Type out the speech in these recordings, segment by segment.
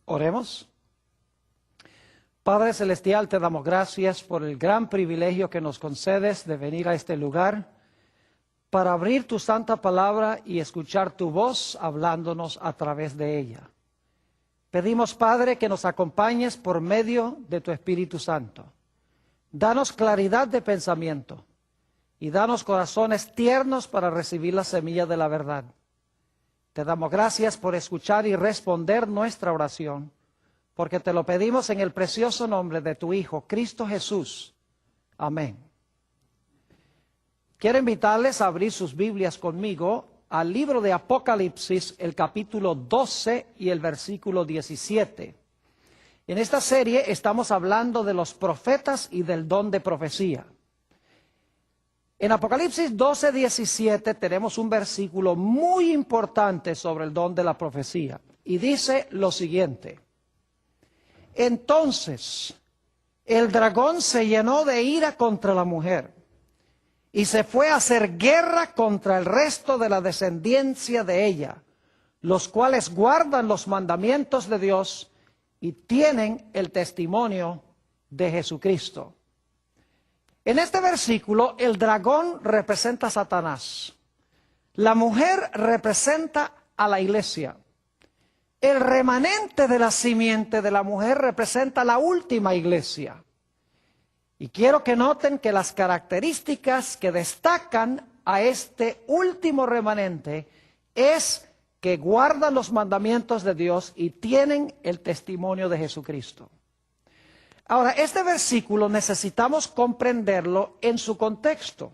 Oremos. Padre Celestial, te damos gracias por el gran privilegio que nos concedes de venir a este lugar para abrir tu santa palabra y escuchar tu voz hablándonos a través de ella. Pedimos, Padre, que nos acompañes por medio de tu Espíritu Santo. Danos claridad de pensamiento y danos corazones tiernos para recibir la semilla de la verdad. Te damos gracias por escuchar y responder nuestra oración, porque te lo pedimos en el precioso nombre de tu Hijo, Cristo Jesús. Amén. Quiero invitarles a abrir sus Biblias conmigo al libro de Apocalipsis, el capítulo 12 y el versículo 17. En esta serie estamos hablando de los profetas y del don de profecía. En Apocalipsis 12, 17 tenemos un versículo muy importante sobre el don de la profecía. Y dice lo siguiente: entonces el dragón se llenó de ira contra la mujer y se fue a hacer guerra contra el resto de la descendencia de ella, los cuales guardan los mandamientos de Dios y tienen el testimonio de Jesucristo. En este versículo, el dragón representa a Satanás. La mujer representa a la iglesia. El remanente de la simiente de la mujer representa la última iglesia. Y quiero que noten que las características que destacan a este último remanente es que guardan los mandamientos de Dios y tienen el testimonio de Jesucristo. Ahora, este versículo necesitamos comprenderlo en su contexto.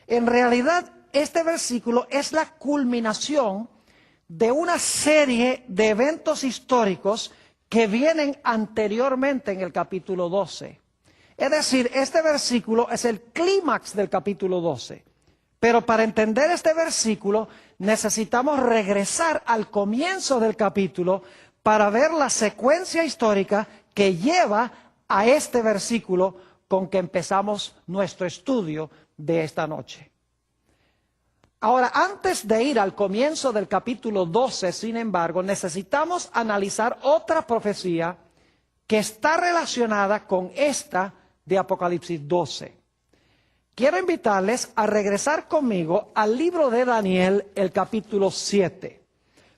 En realidad, este versículo es la culminación de una serie de eventos históricos que vienen anteriormente en el capítulo 12. Es decir, este versículo es el clímax del capítulo 12. Pero para entender este versículo necesitamos regresar al comienzo del capítulo para ver la secuencia histórica que lleva a este versículo con que empezamos nuestro estudio de esta noche. Ahora, antes de ir al comienzo del capítulo 12, sin embargo, necesitamos analizar otra profecía que está relacionada con esta de Apocalipsis 12. Quiero invitarles a regresar conmigo al libro de Daniel, el capítulo 7,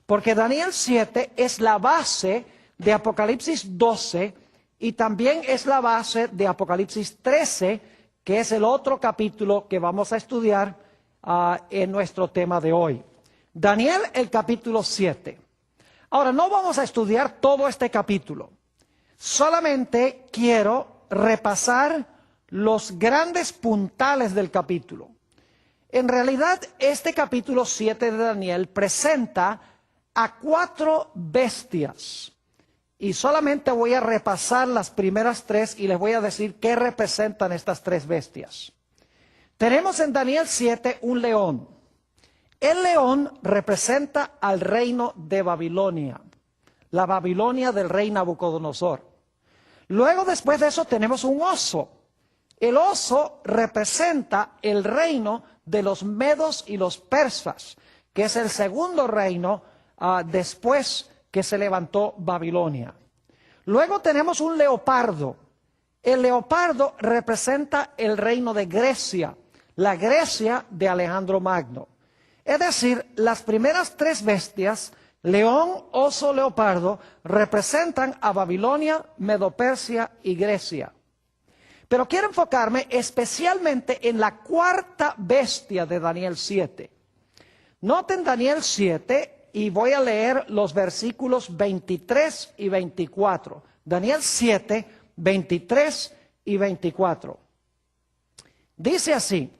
porque Daniel 7 es la base de Apocalipsis 12 y también es la base de Apocalipsis 13, que es el otro capítulo que vamos a estudiar en nuestro tema de hoy. Daniel, el capítulo 7. Ahora, no vamos a estudiar todo este capítulo. Solamente quiero repasar los grandes puntales del capítulo. En realidad, este capítulo 7 de Daniel presenta a 4 bestias. Y solamente voy a repasar las primeras 3 y les voy a decir qué representan estas 3 bestias. Tenemos en Daniel 7 un león. El león representa al reino de Babilonia, la Babilonia del rey Nabucodonosor. Luego, después de eso, tenemos un oso. El oso representa el reino de los medos y los persas, que es el segundo reino después que se levantó Babilonia. Luego tenemos un leopardo. El leopardo representa el reino de Grecia, la Grecia de Alejandro Magno. Es decir, las primeras 3 bestias, león, oso, leopardo, representan a Babilonia, Medo-Persia y Grecia. Pero quiero enfocarme especialmente en la 4ª bestia de Daniel 7. Noten Daniel 7 y voy a leer los versículos 23 y 24. Daniel 7, 23 y 24. Dice así,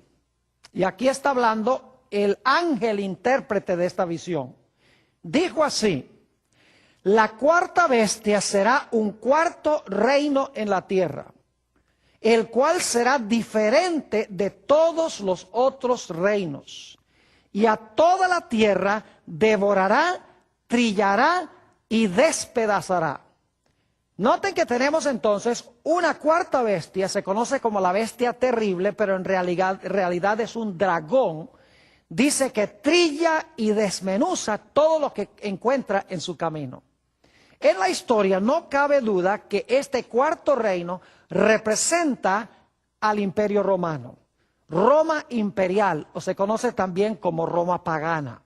y aquí está hablando el ángel intérprete de esta visión. Dijo así: la 4ª bestia será un 4º reino en la tierra, el cual será diferente de todos los otros reinos, y a toda la tierra devorará, trillará y despedazará. Noten que tenemos entonces una 4ª bestia, se conoce como la bestia terrible, pero en realidad es un dragón. Dice que trilla y desmenuza todo lo que encuentra en su camino. En la historia no cabe duda que este cuarto reino representa al Imperio Romano. Roma imperial, o se conoce también como Roma pagana.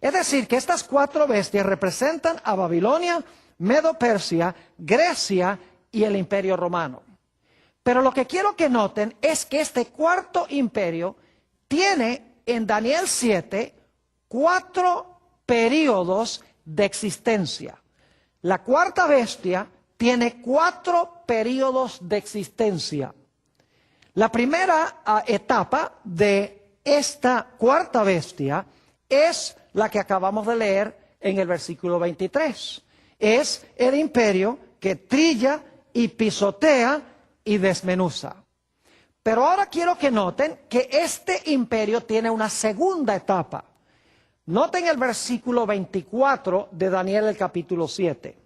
Es decir, que estas cuatro bestias representan a Babilonia, Medo-Persia, Grecia y el Imperio Romano. Pero lo que quiero que noten es que este cuarto imperio tiene en Daniel 7 4 periodos de existencia. La cuarta bestia tiene 4 periodos de existencia. La primera etapa de esta cuarta bestia es la que acabamos de leer en el versículo 23. Es el imperio que trilla y pisotea y desmenuza. Pero ahora quiero que noten que este imperio tiene una segunda etapa. Noten el versículo 24 de Daniel el capítulo 7.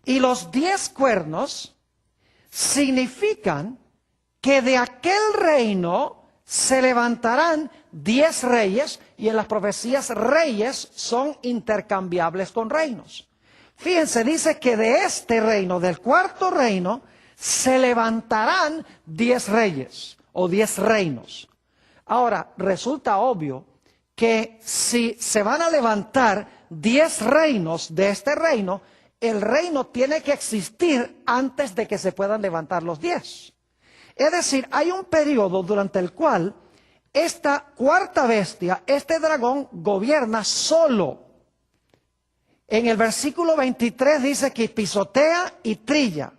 Y los 10 cuernos significan que de aquel reino se levantarán 10 reyes, y en las profecías reyes son intercambiables con reinos. Fíjense, dice que de este reino, del cuarto reino, se levantarán 10 reyes o 10 reinos. Ahora, resulta obvio que si se van a levantar 10 reinos de este reino, el reino tiene que existir antes de que se puedan levantar los 10. Es decir, hay un periodo durante el cual esta cuarta bestia, este dragón, gobierna solo. En el versículo 23 dice que pisotea y trilla.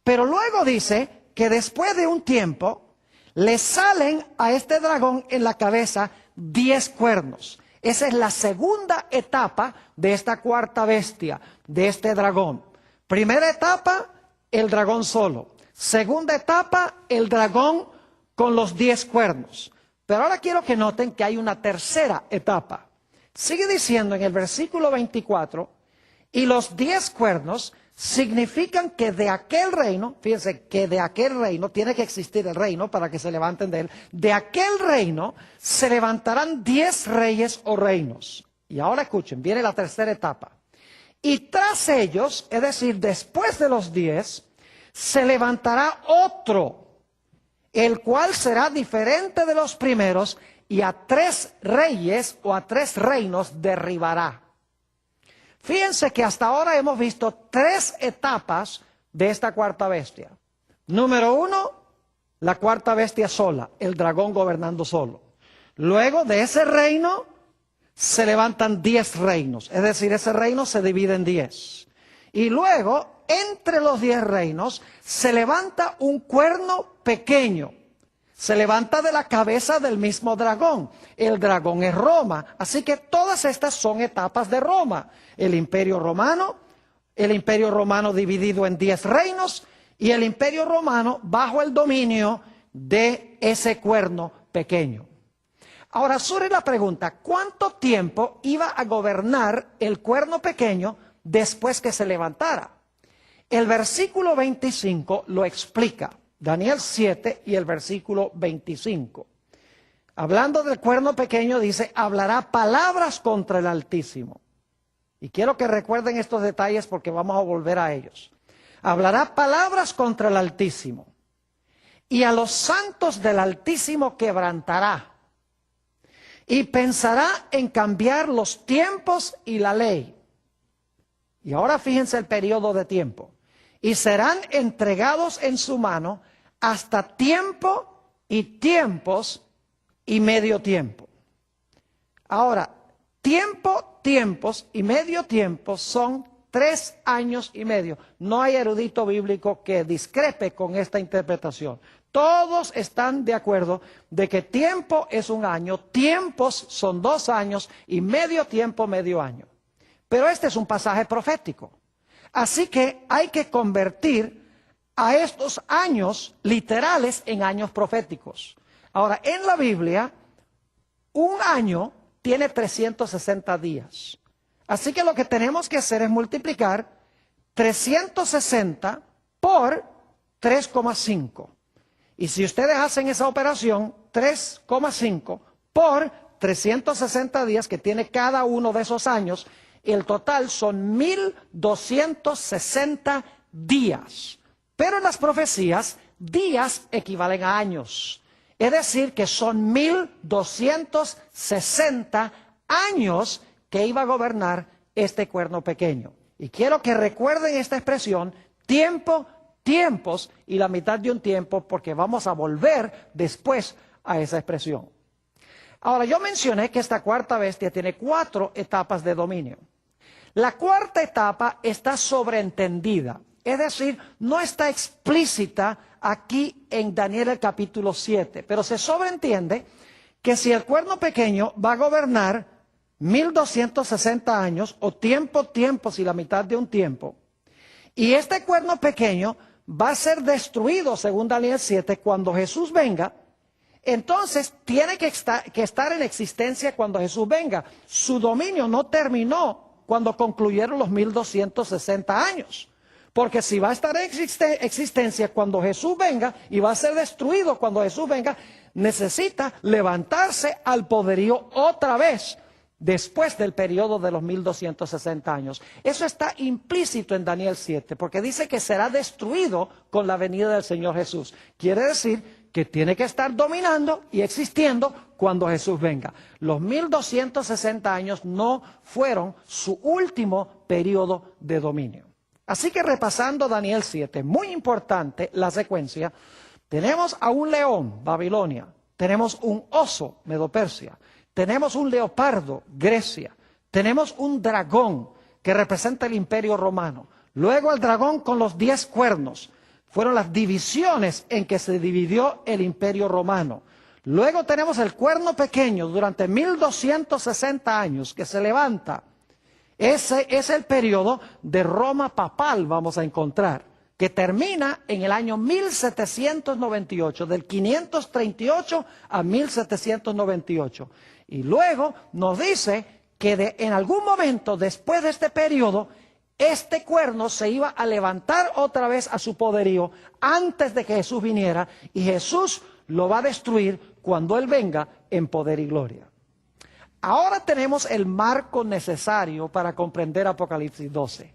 Pero luego dice que después de un tiempo le salen a este dragón en la cabeza 10 cuernos. Esa es la segunda etapa de esta cuarta bestia, de este dragón. Primera etapa, el dragón solo. Segunda etapa, el dragón con los 10 cuernos. Pero ahora quiero que noten que hay una tercera etapa. Sigue diciendo en el versículo 24, y los 10 cuernos significan que de aquel reino, fíjense que de aquel reino, tiene que existir el reino para que se levanten de él, de aquel reino se levantarán 10 reyes o reinos. Y ahora escuchen, viene la tercera etapa. Y tras ellos, es decir, después de los 10, se levantará otro, el cual será diferente de los primeros, y a 3 reyes o a 3 reinos derribará. Fíjense que hasta ahora hemos visto 3 etapas de esta cuarta bestia. Número 1, la cuarta bestia sola, el dragón gobernando solo. Luego de ese reino se levantan 10 reinos, es decir, ese reino se divide en 10. Y luego, entre los 10 reinos, se levanta un cuerno pequeño. Se levanta de la cabeza del mismo dragón. El dragón es Roma. Así que todas estas son etapas de Roma. El imperio romano dividido en 10 reinos, y el imperio romano bajo el dominio de ese cuerno pequeño. Ahora surge la pregunta, ¿cuánto tiempo iba a gobernar el cuerno pequeño después que se levantara? El versículo 25 lo explica. Daniel 7 y el versículo 25. Hablando del cuerno pequeño dice, hablará palabras contra el Altísimo. Y quiero que recuerden estos detalles porque vamos a volver a ellos. Hablará palabras contra el Altísimo. Y a los santos del Altísimo quebrantará. Y pensará en cambiar los tiempos y la ley. Y ahora fíjense el periodo de tiempo. Y serán entregados en su mano hasta tiempo y tiempos y medio tiempo. Ahora, tiempo, tiempos y medio tiempo son 3 años y medio. No hay erudito bíblico que discrepe con esta interpretación. Todos están de acuerdo de que tiempo es un año, tiempos son 2 años y medio tiempo, medio año. Pero este es un pasaje profético. Así que hay que convertir a estos años literales en años proféticos. Ahora, en la Biblia, un año tiene 360 días. Así que lo que tenemos que hacer es multiplicar 360 por 3,5. Y si ustedes hacen esa operación, 3,5 por 360 días que tiene cada uno de esos años, El total son 1260 días. Pero en las profecías, días equivalen a años. Es decir, que son 1260 años que iba a gobernar este cuerno pequeño. Y quiero que recuerden esta expresión, tiempo, tiempos y la mitad de un tiempo, porque vamos a volver después a esa expresión. Ahora, yo mencioné que esta cuarta bestia tiene 4 etapas de dominio. La cuarta etapa está sobreentendida, es decir, no está explícita aquí en Daniel el capítulo 7, pero se sobreentiende que si el cuerno pequeño va a gobernar 1260 años, o tiempo, tiempos y la mitad de un tiempo, y este cuerno pequeño va a ser destruido, según Daniel 7, cuando Jesús venga, entonces tiene que estar en existencia cuando Jesús venga. Su dominio no terminó cuando concluyeron los 1260 años. Porque si va a estar en existencia cuando Jesús venga y va a ser destruido cuando Jesús venga, necesita levantarse al poderío otra vez después del periodo de los 1260 años. Eso está implícito en Daniel 7, porque dice que será destruido con la venida del Señor Jesús. Quiere decir que tiene que estar dominando y existiendo cuando Jesús venga. Los 1260 años no fueron su último periodo de dominio. Así que repasando Daniel 7, muy importante la secuencia, tenemos a un león, Babilonia, tenemos un oso, Medo-Persia, tenemos un leopardo, Grecia, tenemos un dragón que representa el imperio romano, luego el dragón con los 10 cuernos. Fueron las divisiones en que se dividió el imperio romano. Luego tenemos el cuerno pequeño durante 1260 años que se levanta. Ese es el periodo de Roma papal, vamos a encontrar, que termina en el año 1798, del 538 a 1798. Y luego nos dice que en algún momento después de este periodo, este cuerno se iba a levantar otra vez a su poderío antes de que Jesús viniera, y Jesús lo va a destruir cuando Él venga en poder y gloria. Ahora tenemos el marco necesario para comprender Apocalipsis 12.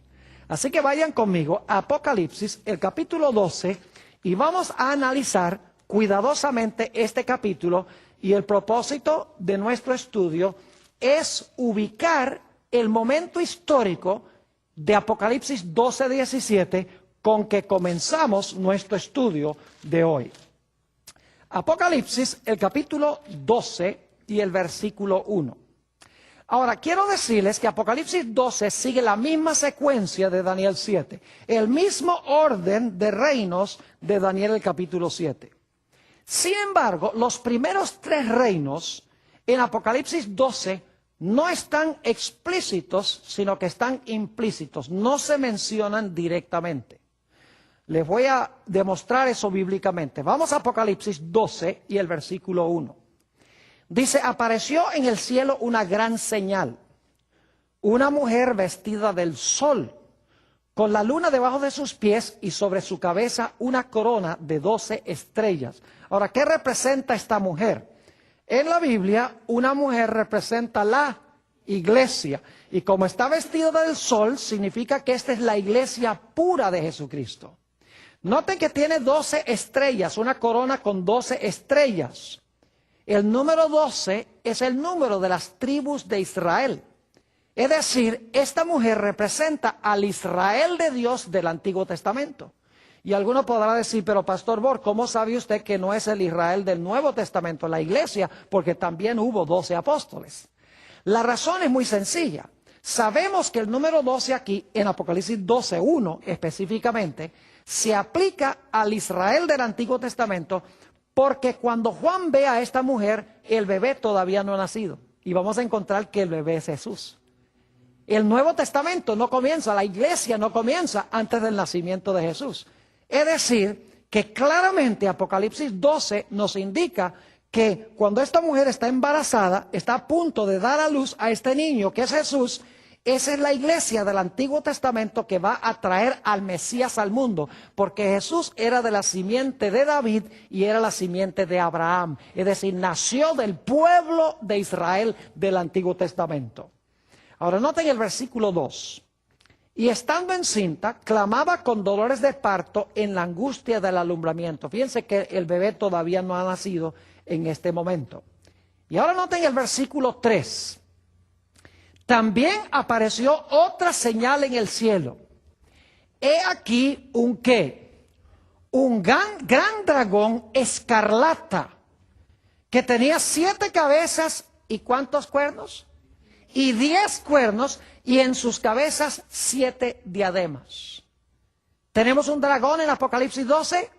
Así que vayan conmigo a Apocalipsis, el capítulo 12, y vamos a analizar cuidadosamente este capítulo, y el propósito de nuestro estudio es ubicar el momento histórico de Apocalipsis 12:17 con que comenzamos nuestro estudio de hoy. Apocalipsis, el capítulo 12 y el versículo 1. Ahora, quiero decirles que Apocalipsis 12 sigue la misma secuencia de Daniel 7, el mismo orden de reinos de Daniel el capítulo 7. Sin embargo, los primeros 3 reinos en Apocalipsis 12 no están explícitos, sino que están implícitos, no se mencionan directamente. Les voy a demostrar eso bíblicamente. Vamos a Apocalipsis 12 y el versículo 1. Dice, apareció en el cielo una gran señal, una mujer vestida del sol, con la luna debajo de sus pies y sobre su cabeza una corona de 12 estrellas. Ahora, ¿qué representa esta mujer? En la Biblia, una mujer representa la iglesia. Y como está vestida del sol, significa que esta es la iglesia pura de Jesucristo. Noten que tiene 12 estrellas, una corona con 12 estrellas. El número 12 es el número de las tribus de Israel. Es decir, esta mujer representa al Israel de Dios del Antiguo Testamento. Y alguno podrá decir, pero Pastor Bor, ¿cómo sabe usted que no es el Israel del Nuevo Testamento, la iglesia? Porque también hubo 12 apóstoles. La razón es muy sencilla. Sabemos que el número 12 aquí, en Apocalipsis 12:1 específicamente, se aplica al Israel del Antiguo Testamento, porque cuando Juan ve a esta mujer, el bebé todavía no ha nacido. Y vamos a encontrar que el bebé es Jesús. El Nuevo Testamento no comienza, la iglesia no comienza antes del nacimiento de Jesús. Es decir, que claramente Apocalipsis 12 nos indica que cuando esta mujer está embarazada, está a punto de dar a luz a este niño que es Jesús, esa es la iglesia del Antiguo Testamento que va a traer al Mesías al mundo, porque Jesús era de la simiente de David y era la simiente de Abraham, es decir, nació del pueblo de Israel del Antiguo Testamento. Ahora noten el versículo 2. Y estando encinta, clamaba con dolores de parto en la angustia del alumbramiento. Fíjense que el bebé todavía no ha nacido en este momento. Y ahora noten el versículo 3. También apareció otra señal en el cielo. He aquí un ¿qué? Un gran dragón escarlata que tenía 7 cabezas y ¿cuántos cuernos? Y 10 cuernos, y en sus cabezas 7 diademas. ¿Tenemos un dragón en Apocalipsis 12?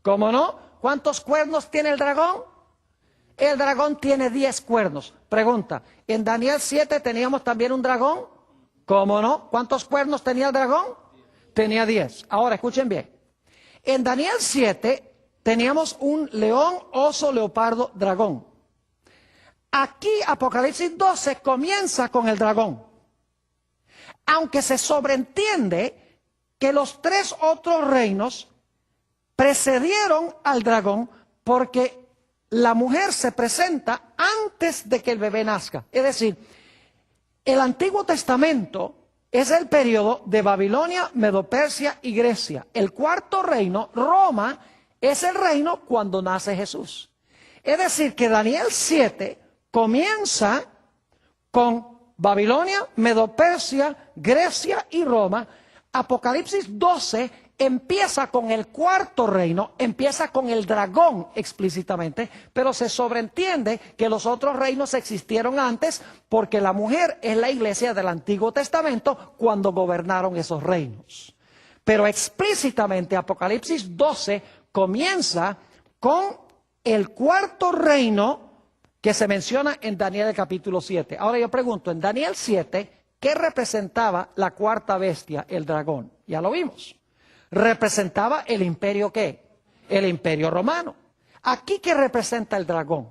¿Cómo no? ¿Cuántos cuernos tiene el dragón? El dragón tiene 10 cuernos. Pregunta, ¿en Daniel 7 teníamos también un dragón? ¿Cómo no? ¿Cuántos cuernos tenía el dragón? Tenía 10. Ahora, escuchen bien. En Daniel 7 teníamos un león, oso, leopardo, dragón. Aquí Apocalipsis 12 comienza con el dragón. Aunque se sobreentiende que los 3 otros reinos precedieron al dragón porque la mujer se presenta antes de que el bebé nazca. Es decir, el Antiguo Testamento es el periodo de Babilonia, Medo-Persia y Grecia. El 4.º reino, Roma, es el reino cuando nace Jesús. Es decir, que Daniel 7 comienza con Babilonia, Medo-Persia, Grecia y Roma. Apocalipsis 12 empieza con el 4.º reino, empieza con el dragón explícitamente, pero se sobreentiende que los otros reinos existieron antes porque la mujer es la iglesia del Antiguo Testamento cuando gobernaron esos reinos. Pero explícitamente Apocalipsis 12 comienza con el 4.º reino que se menciona en Daniel el capítulo 7. Ahora yo pregunto, en Daniel 7, ¿qué representaba la 4ª bestia, el dragón? Ya lo vimos. Representaba el imperio ¿qué? El imperio romano. Aquí, ¿qué representa el dragón?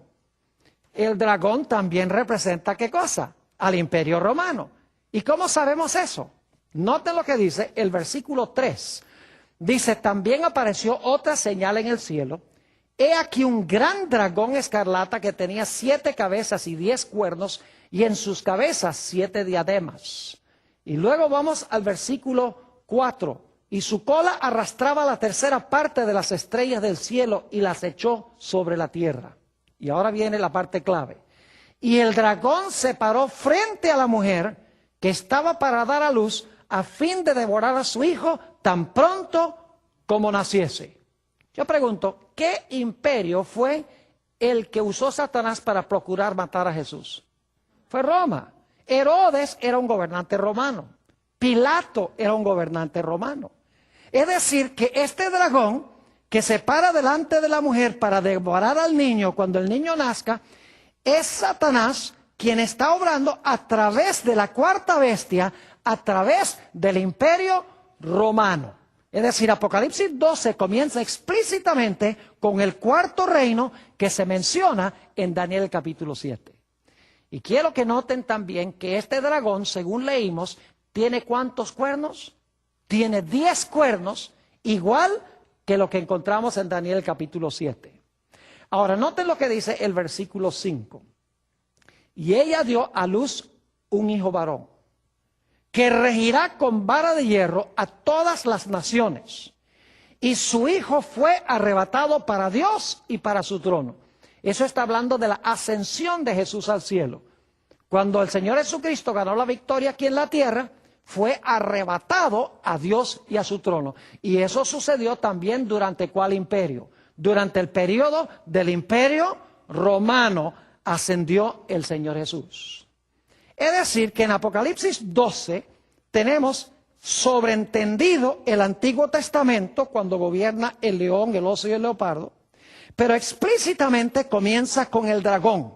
El dragón también representa ¿qué cosa? Al imperio romano. ¿Y cómo sabemos eso? Noten lo que dice el versículo 3. Dice, también apareció otra señal en el cielo. He aquí un gran dragón escarlata que tenía 7 cabezas y 10 cuernos, y en sus cabezas 7 diademas. Y luego vamos al versículo 4. Y su cola arrastraba la 3ª parte de las estrellas del cielo y las echó sobre la tierra. Y ahora viene la parte clave. Y el dragón se paró frente a la mujer que estaba para dar a luz a fin de devorar a su hijo tan pronto como naciese. Yo pregunto, ¿qué imperio fue el que usó Satanás para procurar matar a Jesús? Fue Roma. Herodes era un gobernante romano. Pilato era un gobernante romano. Es decir, que este dragón que se para delante de la mujer para devorar al niño cuando el niño nazca, es Satanás quien está obrando a través de la 4ª bestia, a través del imperio romano. Es decir, Apocalipsis 12 comienza explícitamente con el 4.º reino que se menciona en Daniel capítulo 7. Y quiero que noten también que este dragón, según leímos, ¿tiene cuántos cuernos? Tiene 10 cuernos, igual que lo que encontramos en Daniel capítulo 7. Ahora, noten lo que dice el versículo 5. Y ella dio a luz un hijo varón, que regirá con vara de hierro a todas las naciones. Y su hijo fue arrebatado para Dios y para su trono. Eso está hablando de la ascensión de Jesús al cielo. Cuando el Señor Jesucristo ganó la victoria aquí en la tierra, fue arrebatado a Dios y a su trono. Y eso sucedió también durante ¿cuál imperio? Durante el periodo del imperio romano ascendió el Señor Jesús. Es decir, que en Apocalipsis 12 tenemos sobreentendido el Antiguo Testamento cuando gobierna el león, el oso y el leopardo, pero explícitamente comienza con el dragón.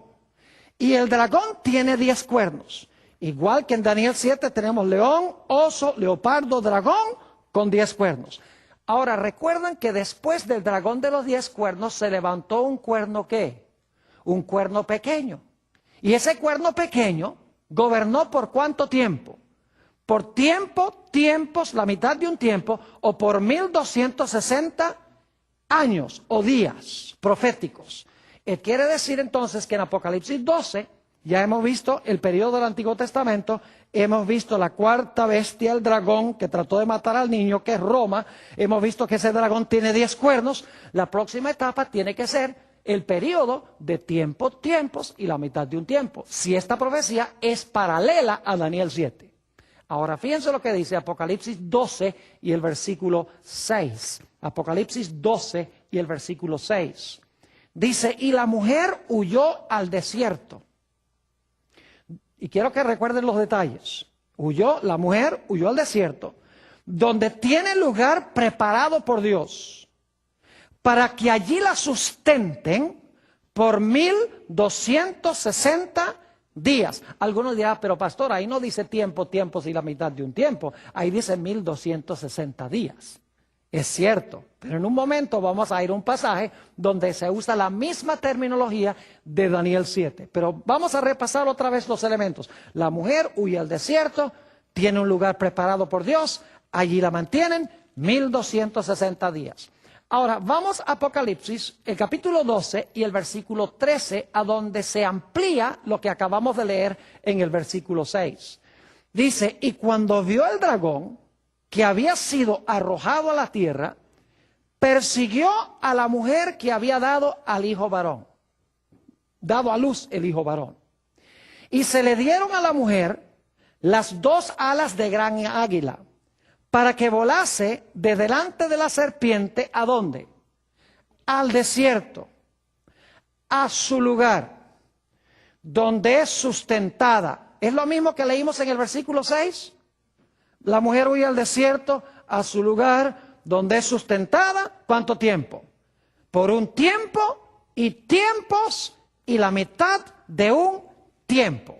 Y el dragón tiene 10 cuernos. Igual que en Daniel 7 tenemos león, oso, leopardo, dragón con 10 cuernos. Ahora, recuerdan que después del dragón de los 10 cuernos se levantó un cuerno ¿qué? Un cuerno pequeño. Y ese cuerno pequeño gobernó ¿por cuánto tiempo? Por tiempos, la mitad de un tiempo, o por 1260 años o días proféticos. Quiere decir entonces que en Apocalipsis 12 Ya hemos visto el periodo del Antiguo Testamento, hemos visto la cuarta bestia, el dragón, que trató de matar al niño, que es Roma. Hemos visto que ese dragón tiene 10 cuernos. La próxima etapa tiene que ser el periodo de tiempos y la mitad de un tiempo. Si esta profecía es paralela a Daniel 7. Ahora, fíjense lo que dice Apocalipsis 12 y el versículo 6. Apocalipsis 12 y el versículo 6. Dice, y la mujer huyó al desierto. Y quiero que recuerden los detalles. La mujer huyó al desierto, donde tiene lugar preparado por Dios, para que allí la sustenten por 1260 días. Algunos dirán, pero pastor, ahí no dice tiempos y la mitad de un tiempo. Ahí dice 1260 días. Es cierto, pero en un momento vamos a ir a un pasaje donde se usa la misma terminología de Daniel 7. Pero vamos a repasar otra vez los elementos. La mujer huye al desierto, tiene un lugar preparado por Dios, allí la mantienen 1260 días. Ahora, vamos a Apocalipsis, el capítulo 12 y el versículo 13, a donde se amplía lo que acabamos de leer en el versículo 6. Dice, y cuando vio el dragón, que había sido arrojado a la tierra, persiguió a la mujer que había dado al hijo varón, dado a luz el hijo varón. Y se le dieron a la mujer las 2 alas de gran águila, para que volase de delante de la serpiente, ¿a dónde? Al desierto, a su lugar, donde es sustentada. Es lo mismo que leímos en el versículo 6. La mujer huye al desierto, a su lugar, donde es sustentada. ¿Cuánto tiempo? Por un tiempo y tiempos y la mitad de un tiempo.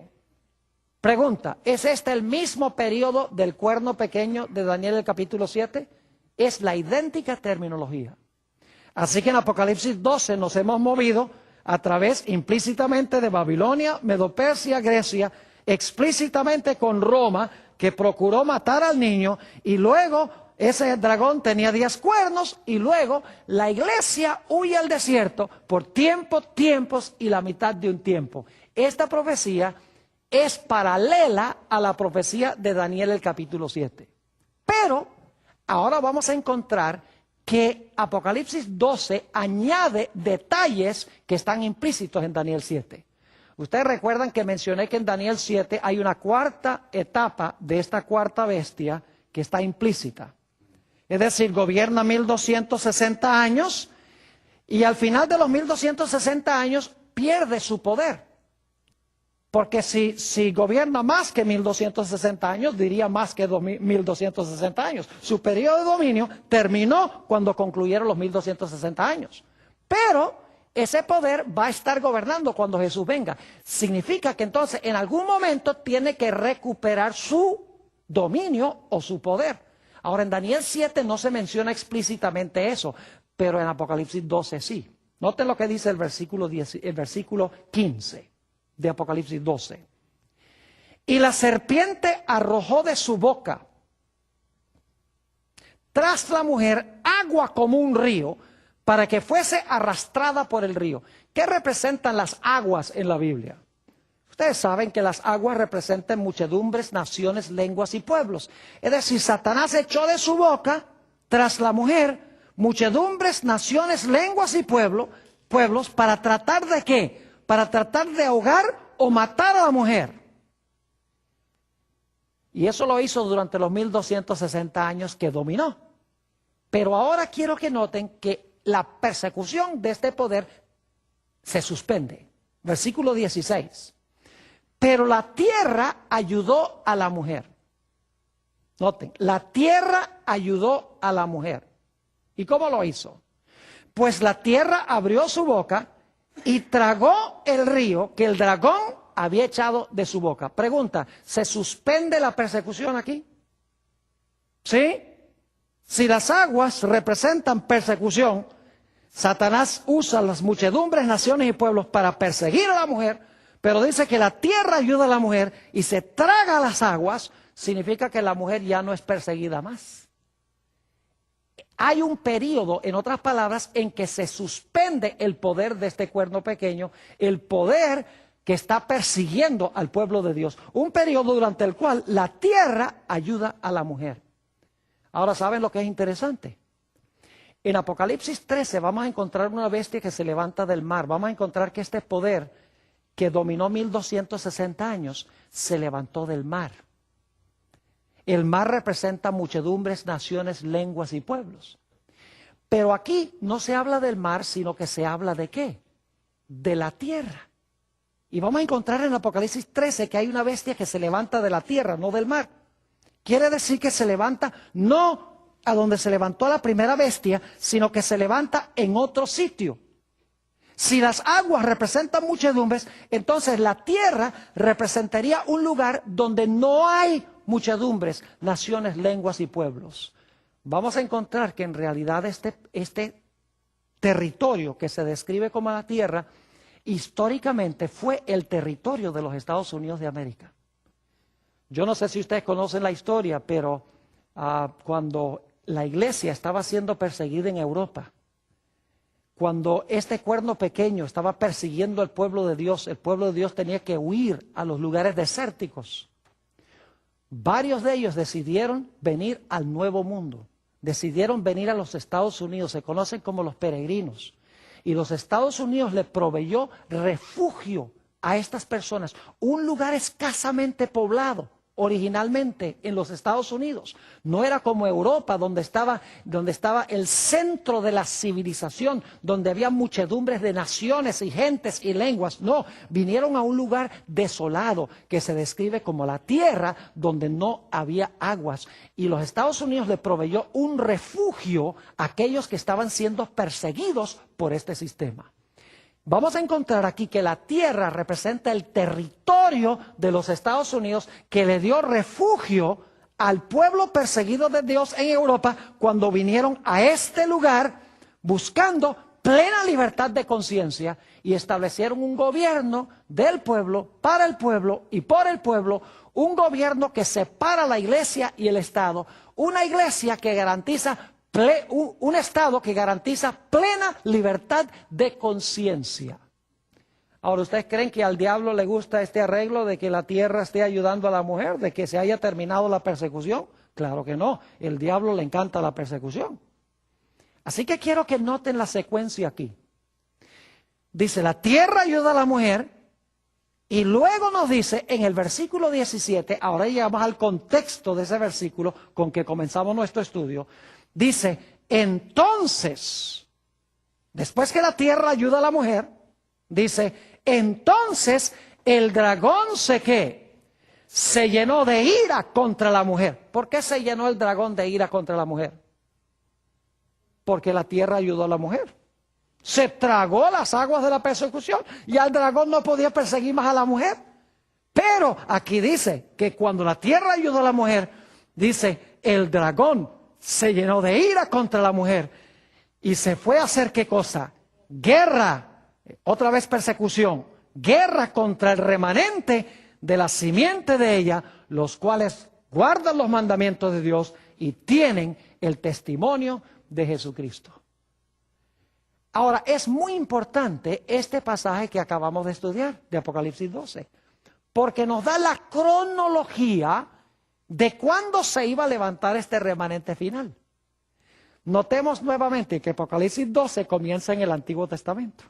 Pregunta, ¿es este el mismo periodo del cuerno pequeño de Daniel el capítulo 7? Es la idéntica terminología. Así que en Apocalipsis 12 nos hemos movido a través implícitamente de Babilonia, Medo-Persia, Grecia, explícitamente con Roma, que procuró matar al niño, y luego ese dragón tenía 10 cuernos, y luego la iglesia huye al desierto por tiempos y la mitad de un tiempo. Esta profecía es paralela a la profecía de Daniel el capítulo 7. Pero ahora vamos a encontrar que Apocalipsis 12 añade detalles que están implícitos en Daniel 7. Ustedes recuerdan que mencioné que en Daniel 7 hay una cuarta etapa de esta cuarta bestia que está implícita. Es decir, gobierna 1260 años y al final de los 1260 años pierde su poder. Porque si gobierna más que 1260 años, diría más que 1260 años. Su periodo de dominio terminó cuando concluyeron los 1260 años. Pero ese poder va a estar gobernando cuando Jesús venga. Significa que entonces en algún momento tiene que recuperar su dominio o su poder. Ahora en Daniel 7 no se menciona explícitamente eso, pero en Apocalipsis 12 sí. Noten lo que dice el versículo 15 de Apocalipsis 12. Y la serpiente arrojó de su boca tras la mujer agua como un río, para que fuese arrastrada por el río. ¿Qué representan las aguas en la Biblia? Ustedes saben que las aguas representan muchedumbres, naciones, lenguas y pueblos. Es decir, Satanás echó de su boca, tras la mujer, muchedumbres, naciones, lenguas y pueblos, para tratar de ¿qué? Para tratar de ahogar o matar a la mujer. Y eso lo hizo durante los 1260 años que dominó. Pero ahora quiero que noten que la persecución de este poder se suspende. Versículo 16. Pero la tierra ayudó a la mujer. Noten, la tierra ayudó a la mujer. ¿Y cómo lo hizo? Pues la tierra abrió su boca y tragó el río que el dragón había echado de su boca. Pregunta, ¿se suspende la persecución aquí? ¿Sí? Si las aguas representan persecución, Satanás usa las muchedumbres, naciones y pueblos para perseguir a la mujer, pero dice que la tierra ayuda a la mujer y se traga las aguas, significa que la mujer ya no es perseguida más. Hay un periodo, en otras palabras, en que se suspende el poder de este cuerno pequeño, el poder que está persiguiendo al pueblo de Dios. Un periodo durante el cual la tierra ayuda a la mujer. Ahora, ¿saben lo que es interesante? En Apocalipsis 13 vamos a encontrar una bestia que se levanta del mar. Vamos a encontrar que este poder que dominó 1260 años se levantó del mar. El mar representa muchedumbres, naciones, lenguas y pueblos. Pero aquí no se habla del mar, sino que se habla ¿de qué? De la tierra. Y vamos a encontrar en Apocalipsis 13 que hay una bestia que se levanta de la tierra, no del mar. Quiere decir que se levanta no a donde se levantó la primera bestia, sino que se levanta en otro sitio. Si las aguas representan muchedumbres, entonces la tierra representaría un lugar donde no hay muchedumbres, naciones, lenguas y pueblos. Vamos a encontrar que en realidad este territorio que se describe como la tierra, históricamente fue el territorio de los Estados Unidos de América. Yo no sé si ustedes conocen la historia, pero cuando la iglesia estaba siendo perseguida en Europa, cuando este cuerno pequeño estaba persiguiendo al pueblo de Dios, el pueblo de Dios tenía que huir a los lugares desérticos. Varios de ellos decidieron venir al Nuevo Mundo, decidieron venir a los Estados Unidos, se conocen como los peregrinos. Y los Estados Unidos le proveyó refugio a estas personas, un lugar escasamente poblado originalmente en los Estados Unidos. No era como Europa, donde estaba el centro de la civilización, donde había muchedumbres de naciones y gentes y lenguas. No, vinieron a un lugar desolado que se describe como la tierra donde no había aguas. Y los Estados Unidos le proveyó un refugio a aquellos que estaban siendo perseguidos por este sistema. Vamos a encontrar aquí que la tierra representa el territorio de los Estados Unidos que le dio refugio al pueblo perseguido de Dios en Europa cuando vinieron a este lugar buscando plena libertad de conciencia y establecieron un gobierno del pueblo, para el pueblo y por el pueblo, un gobierno que separa la iglesia y el Estado, una iglesia que garantiza un Estado que garantiza plena libertad de conciencia. Ahora, ¿ustedes creen que al diablo le gusta este arreglo de que la tierra esté ayudando a la mujer, de que se haya terminado la persecución? Claro que no, el diablo le encanta la persecución. Así que quiero que noten la secuencia aquí. Dice, la tierra ayuda a la mujer, y luego nos dice en el versículo 17, ahora llegamos al contexto de ese versículo con que comenzamos nuestro estudio. Dice, entonces, después que la tierra ayuda a la mujer, dice, entonces el dragón se llenó de ira contra la mujer. ¿Por qué se llenó el dragón de ira contra la mujer? Porque la tierra ayudó a la mujer. Se tragó las aguas de la persecución y el dragón no podía perseguir más a la mujer. Pero aquí dice que cuando la tierra ayudó a la mujer, dice, el dragón se llenó de ira contra la mujer y se fue a hacer ¿qué cosa? Guerra, otra vez persecución, guerra contra el remanente de la simiente de ella, los cuales guardan los mandamientos de Dios y tienen el testimonio de Jesucristo. Ahora, es muy importante este pasaje que acabamos de estudiar, de Apocalipsis 12, porque nos da la cronología de cuándo se iba a levantar este remanente final. Notemos nuevamente que Apocalipsis 12 comienza en el Antiguo Testamento.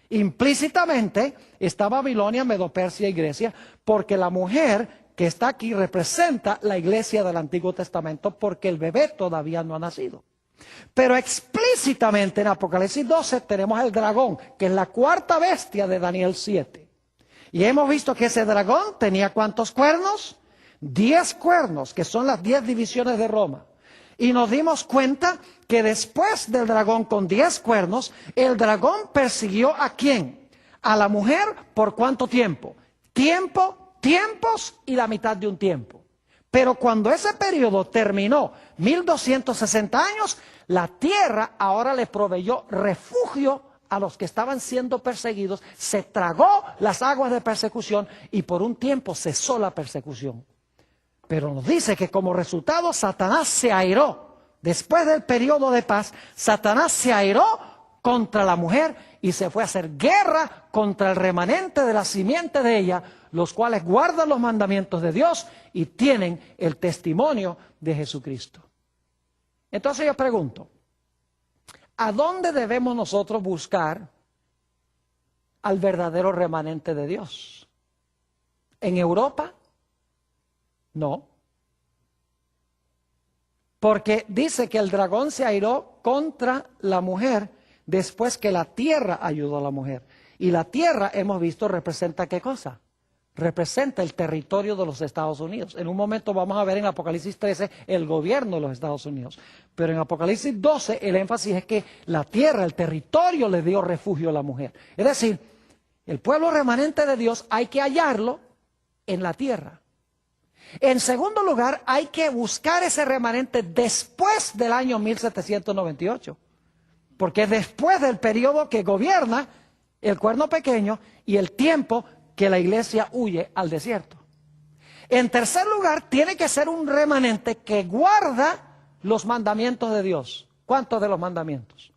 Implícitamente está Babilonia, Medo-Persia y Grecia, porque la mujer que está aquí representa la iglesia del Antiguo Testamento, porque el bebé todavía no ha nacido. Pero explícitamente en Apocalipsis 12 tenemos el dragón, que es la cuarta bestia de Daniel 7. Y hemos visto que ese dragón tenía ¿cuántos cuernos? 10 cuernos, que son las 10 divisiones de Roma. Y nos dimos cuenta que después del dragón con 10 cuernos, el dragón persiguió ¿a quién? A la mujer, ¿por cuánto tiempo? Tiempos y la mitad de un tiempo. Pero cuando ese periodo terminó, 1260 años, la tierra ahora le proveyó refugio a los que estaban siendo perseguidos, se tragó las aguas de persecución y por un tiempo cesó la persecución. Pero nos dice que como resultado Satanás se airó. Después del periodo de paz, Satanás se airó contra la mujer y se fue a hacer guerra contra el remanente de la simiente de ella, los cuales guardan los mandamientos de Dios y tienen el testimonio de Jesucristo. Entonces yo pregunto, ¿a dónde debemos nosotros buscar al verdadero remanente de Dios? ¿En Europa? No. Porque dice que el dragón se airó contra la mujer después que la tierra ayudó a la mujer. Y la tierra, hemos visto, representa ¿qué cosa? Representa el territorio de los Estados Unidos. En un momento vamos a ver en Apocalipsis 13 el gobierno de los Estados Unidos. Pero en Apocalipsis 12 el énfasis es que la tierra, el territorio le dio refugio a la mujer. Es decir, el pueblo remanente de Dios hay que hallarlo en la tierra. En segundo lugar, hay que buscar ese remanente después del año 1798. Porque es después del periodo que gobierna el cuerno pequeño y el tiempo que la iglesia huye al desierto. En tercer lugar, tiene que ser un remanente que guarda los mandamientos de Dios. ¿Cuántos de los mandamientos?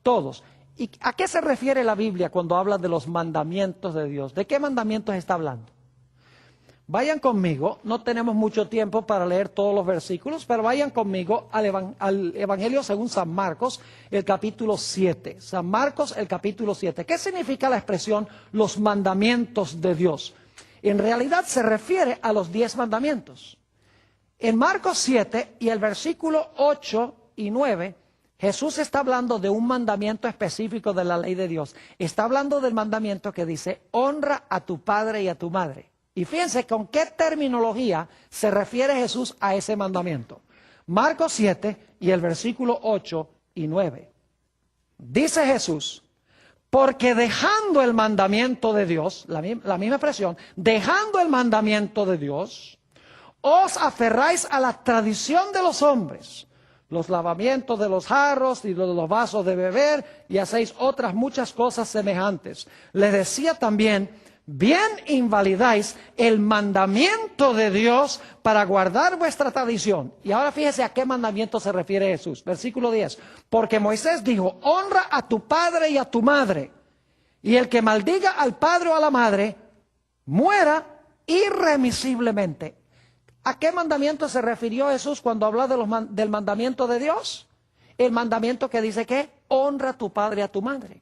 Todos. ¿Y a qué se refiere la Biblia cuando habla de los mandamientos de Dios? ¿De qué mandamientos está hablando? Vayan conmigo, no tenemos mucho tiempo para leer todos los versículos, pero vayan conmigo al Evangelio según San Marcos, el capítulo 7. San Marcos, el capítulo 7. ¿Qué significa la expresión los mandamientos de Dios? En realidad se refiere a los 10 mandamientos. En Marcos 7 y el versículo 8 y 9, Jesús está hablando de un mandamiento específico de la ley de Dios. Está hablando del mandamiento que dice, honra a tu padre y a tu madre. Y fíjense con qué terminología se refiere Jesús a ese mandamiento. Marcos 7 y el versículo 8 y 9. Dice Jesús, porque dejando el mandamiento de Dios, la misma expresión, dejando el mandamiento de Dios, os aferráis a la tradición de los hombres, los lavamientos de los jarros y de los vasos de beber, y hacéis otras muchas cosas semejantes. Les decía también, bien invalidáis el mandamiento de Dios para guardar vuestra tradición. Y ahora fíjese a qué mandamiento se refiere Jesús. Versículo 10. Porque Moisés dijo, honra a tu padre y a tu madre. Y el que maldiga al padre o a la madre, muera irremisiblemente. ¿A qué mandamiento se refirió Jesús cuando habló del mandamiento de Dios? El mandamiento que dice que honra a tu padre y a tu madre.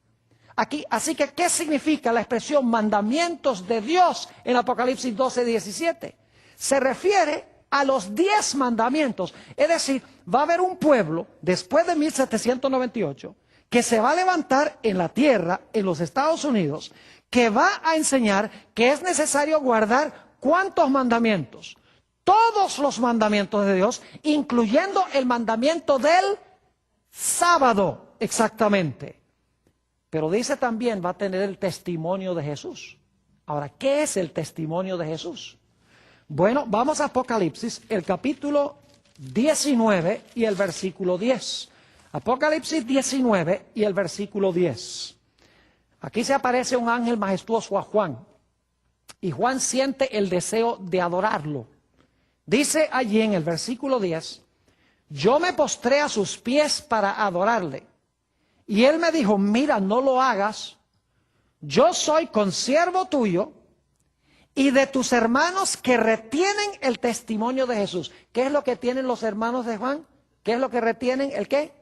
Aquí, así que, ¿qué significa la expresión mandamientos de Dios en Apocalipsis 12, 17? Se refiere a los 10 mandamientos. Es decir, va a haber un pueblo, después de 1798, que se va a levantar en la tierra, en los Estados Unidos, que va a enseñar que es necesario guardar ¿cuántos mandamientos? Todos los mandamientos de Dios, incluyendo el mandamiento del sábado, exactamente. Pero dice también va a tener el testimonio de Jesús. Ahora, ¿qué es el testimonio de Jesús? Bueno, vamos a Apocalipsis, el capítulo 19 y el versículo 10. Apocalipsis 19 y el versículo 10. Aquí se aparece un ángel majestuoso a Juan. Y Juan siente el deseo de adorarlo. Dice allí en el versículo 10, yo me postré a sus pies para adorarle. Y él me dijo, mira, no lo hagas, yo soy consiervo tuyo y de tus hermanos que retienen el testimonio de Jesús. ¿Qué es lo que tienen los hermanos de Juan? ¿Qué es lo que retienen? ¿El qué?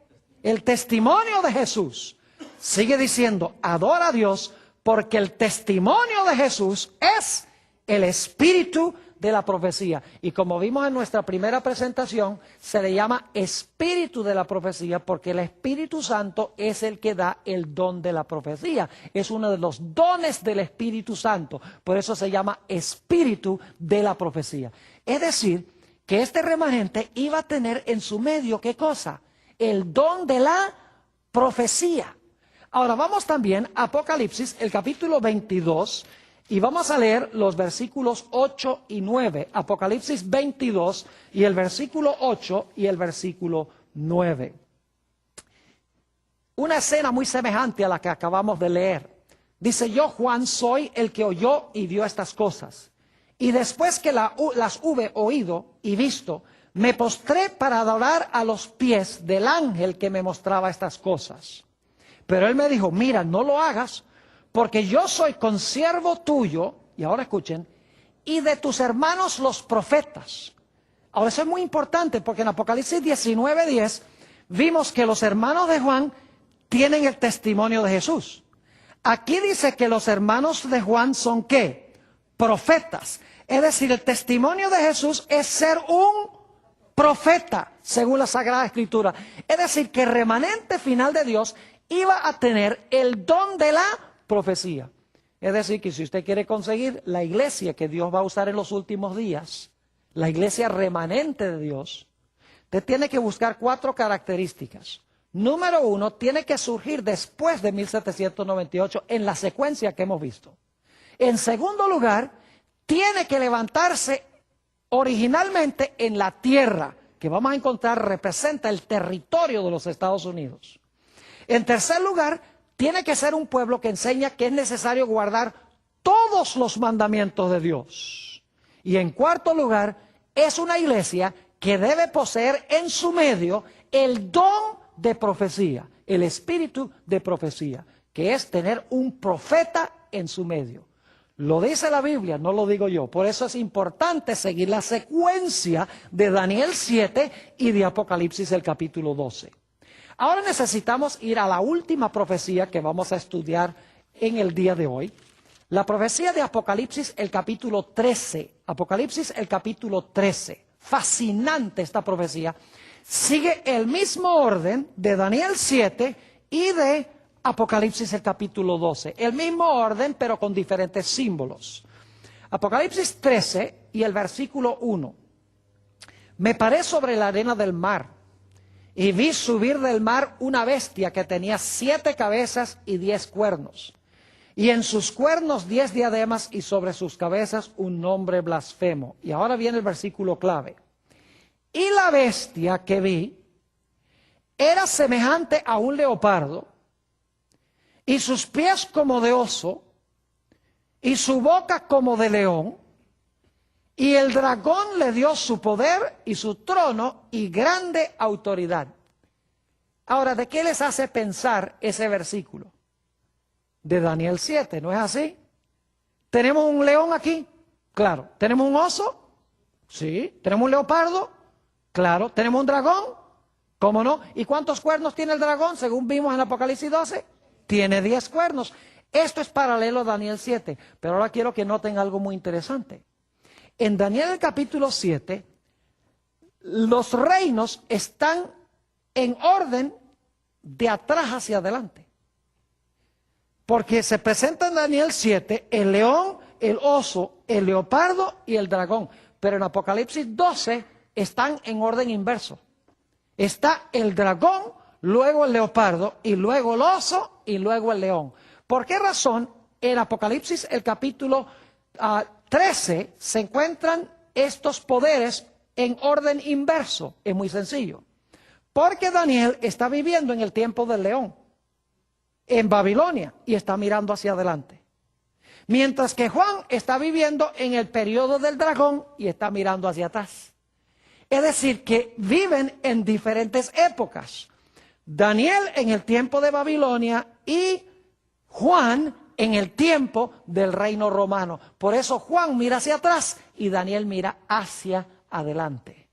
El testimonio de Jesús. Sigue diciendo, adora a Dios porque el testimonio de Jesús es el espíritu de la profecía. Y como vimos en nuestra primera presentación, se le llama espíritu de la profecía porque el Espíritu Santo es el que da el don de la profecía. Es uno de los dones del Espíritu Santo. Por eso se llama espíritu de la profecía. Es decir, que este remanente iba a tener en su medio, ¿qué cosa? El don de la profecía. Ahora vamos también a Apocalipsis, el capítulo 22, y vamos a leer los versículos 8 y 9. Apocalipsis 22 y el versículo 8 y el versículo 9. Una escena muy semejante a la que acabamos de leer. Dice, yo Juan soy el que oyó y vio estas cosas. Y después que las hube oído y visto, me postré para adorar a los pies del ángel que me mostraba estas cosas. Pero él me dijo, mira, no lo hagas, porque yo soy consiervo tuyo, y ahora escuchen, y de tus hermanos los profetas. Ahora eso es muy importante, porque en Apocalipsis 19:10 vimos que los hermanos de Juan tienen el testimonio de Jesús. Aquí dice que los hermanos de Juan son ¿qué? Profetas. Es decir, el testimonio de Jesús es ser un profeta, según la Sagrada Escritura. Es decir, que el remanente final de Dios iba a tener el don de la profecía. Es decir, que si usted quiere conseguir la iglesia que Dios va a usar en los últimos días, la iglesia remanente de Dios, usted tiene que buscar 4 características. Número 1, tiene que surgir después de 1798 en la secuencia que hemos visto. En segundo lugar, tiene que levantarse originalmente en la tierra, que vamos a encontrar representa el territorio de los Estados Unidos. En tercer lugar, tiene que ser un pueblo que enseña que es necesario guardar todos los mandamientos de Dios. Y en cuarto lugar, es una iglesia que debe poseer en su medio el don de profecía, el espíritu de profecía, que es tener un profeta en su medio. Lo dice la Biblia, no lo digo yo. Por eso es importante seguir la secuencia de Daniel 7 y de Apocalipsis el capítulo 12. Ahora necesitamos ir a la última profecía que vamos a estudiar en el día de hoy. La profecía de Apocalipsis el capítulo 13. Apocalipsis el capítulo 13. Fascinante esta profecía. Sigue el mismo orden de Daniel 7 y de Apocalipsis el capítulo 12. El mismo orden, pero con diferentes símbolos. Apocalipsis 13 y el versículo 1. Me paré sobre la arena del mar y vi subir del mar una bestia que tenía 7 cabezas y 10 cuernos. Y en sus cuernos 10 diademas y sobre sus cabezas un nombre blasfemo. Y ahora viene el versículo clave. Y la bestia que vi era semejante a un leopardo, y sus pies como de oso, y su boca como de león, y el dragón le dio su poder y su trono y grande autoridad. Ahora, ¿de qué les hace pensar ese versículo? De Daniel 7, ¿no es así? ¿Tenemos un león aquí? Claro. ¿Tenemos un oso? Sí. ¿Tenemos un leopardo? Claro. ¿Tenemos un dragón? ¿Cómo no? ¿Y cuántos cuernos tiene el dragón? Según vimos en Apocalipsis 12, tiene 10 cuernos. Esto es paralelo a Daniel 7, pero ahora quiero que noten algo muy interesante. En Daniel el capítulo 7, los reinos están en orden de atrás hacia adelante. Porque se presenta en Daniel 7 el león, el oso, el leopardo y el dragón. Pero en Apocalipsis 12 están en orden inverso. Está el dragón, luego el leopardo, y luego el oso, y luego el león. ¿Por qué razón en Apocalipsis el capítulo 13 se encuentran estos poderes en orden inverso? Es muy sencillo. Porque Daniel está viviendo en el tiempo del león, en Babilonia, y está mirando hacia adelante. Mientras que Juan está viviendo en el periodo del dragón y está mirando hacia atrás. Es decir, que viven en diferentes épocas. Daniel en el tiempo de Babilonia y Juan en el tiempo del reino romano. Por eso Juan mira hacia atrás y Daniel mira hacia adelante.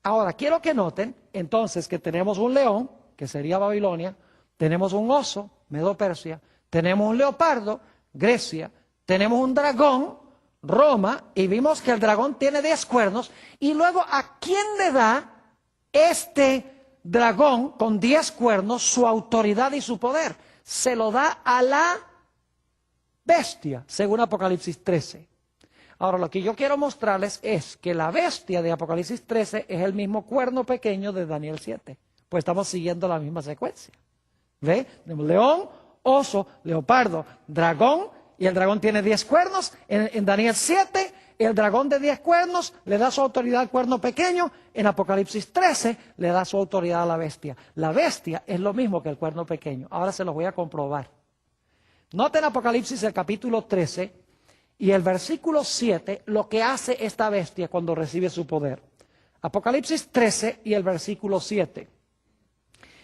Ahora, quiero que noten entonces que tenemos un león, que sería Babilonia, tenemos un oso, Medo-Persia, tenemos un leopardo, Grecia, tenemos un dragón, Roma, y vimos que el dragón tiene 10 cuernos, y luego ¿a quién le da este dragón con 10 cuernos su autoridad y su poder? Se lo da a la bestia, según Apocalipsis 13. Ahora, lo que yo quiero mostrarles es que la bestia de Apocalipsis 13 es el mismo cuerno pequeño de Daniel 7, pues estamos siguiendo la misma secuencia. ¿Ve? Tenemos león, oso, leopardo, dragón, y el dragón tiene 10 cuernos. En Daniel 7, el dragón de 10 cuernos le da su autoridad al cuerno pequeño. En Apocalipsis 13 le da su autoridad a la bestia. La bestia es lo mismo que el cuerno pequeño. Ahora se los voy a comprobar. Noten Apocalipsis el capítulo 13 y el versículo 7, lo que hace esta bestia cuando recibe su poder. Apocalipsis 13 y el versículo 7.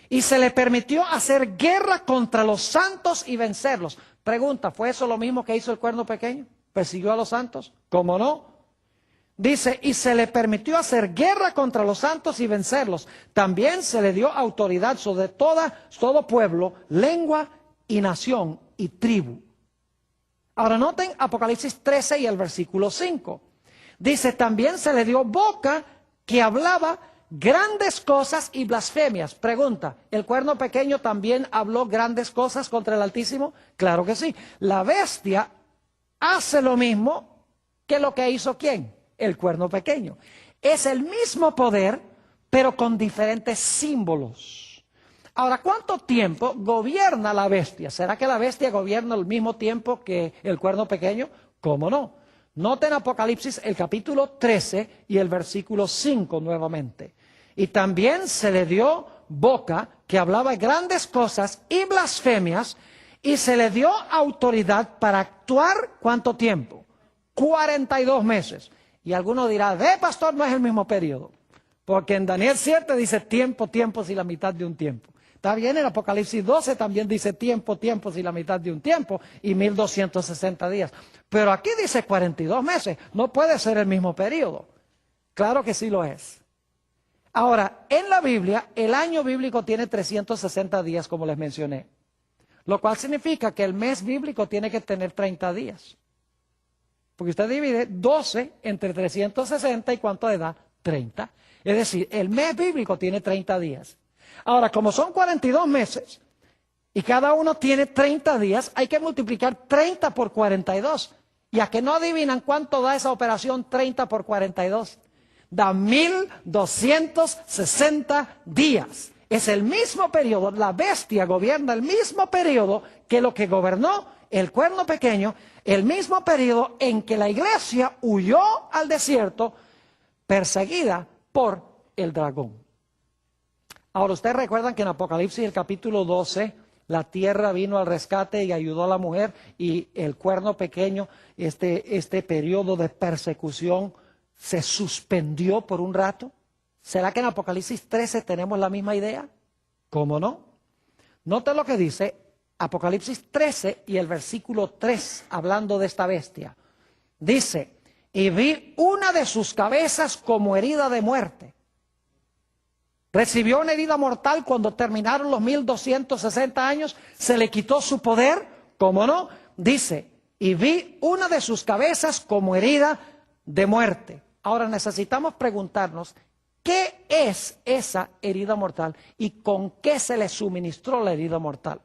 Y se le permitió hacer guerra contra los santos y vencerlos. Pregunta, ¿fue eso lo mismo que hizo el cuerno pequeño? ¿Persiguió a los santos? ¿Cómo no? Dice, y se le permitió hacer guerra contra los santos y vencerlos. También se le dio autoridad sobre todo pueblo, lengua y nación y tribu. Ahora noten Apocalipsis 13 y el versículo 5. Dice, también se le dio boca que hablaba grandes cosas y blasfemias. Pregunta, ¿el cuerno pequeño también habló grandes cosas contra el Altísimo? Claro que sí. La bestia hace lo mismo que lo que hizo ¿quién? El cuerno pequeño. Es el mismo poder, pero con diferentes símbolos. Ahora, ¿cuánto tiempo gobierna la bestia? ¿Será que la bestia gobierna al mismo tiempo que el cuerno pequeño? ¿Cómo no? Noten Apocalipsis el capítulo 13 y el versículo 5 nuevamente. Y también se le dio boca que hablaba grandes cosas y blasfemias, y se le dio autoridad para actuar ¿cuánto tiempo? 42 meses. Y alguno dirá, ve pastor, no es el mismo periodo. Porque en Daniel 7 dice tiempo, tiempos y la mitad de un tiempo. Está bien, en Apocalipsis 12 también dice tiempo, tiempos y la mitad de un tiempo y 1260 días. Pero aquí dice 42 meses, no puede ser el mismo periodo. Claro que sí lo es. Ahora, en la Biblia, el año bíblico tiene 360 días, como les mencioné. Lo cual significa que el mes bíblico tiene que tener 30 días. Porque usted divide 12 entre 360 y ¿cuánto le da? 30. Es decir, el mes bíblico tiene 30 días. Ahora, como son 42 meses y cada uno tiene 30 días, hay que multiplicar 30 por 42. ¿Y a que no adivinan cuánto da esa operación 30 por 42? Da 1260 días. Es el mismo periodo, la bestia gobierna el mismo periodo que lo que gobernó el cuerno pequeño, el mismo periodo en que la iglesia huyó al desierto perseguida por el dragón. Ahora, ustedes recuerdan que en Apocalipsis, el capítulo 12, la tierra vino al rescate y ayudó a la mujer, y el cuerno pequeño, este periodo de persecución, se suspendió por un rato. ¿Será que en Apocalipsis 13 tenemos la misma idea? ¿Cómo no? Noten lo que dice Apocalipsis 13 y el versículo 3, hablando de esta bestia. Dice, y vi una de sus cabezas como herida de muerte. Recibió una herida mortal cuando terminaron los 1260 años, se le quitó su poder, ¿cómo no? Dice, y vi una de sus cabezas como herida de muerte. Ahora necesitamos preguntarnos, ¿qué es esa herida mortal y con qué se le suministró la herida mortal?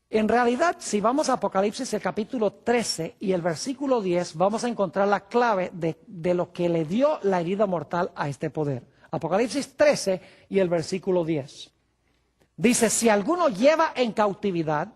En realidad, si vamos a Apocalipsis el capítulo 13 y el versículo 10, vamos a encontrar la clave de lo que le dio la herida mortal a este poder. Apocalipsis 13 y el versículo 10. Dice, si alguno lleva en cautividad,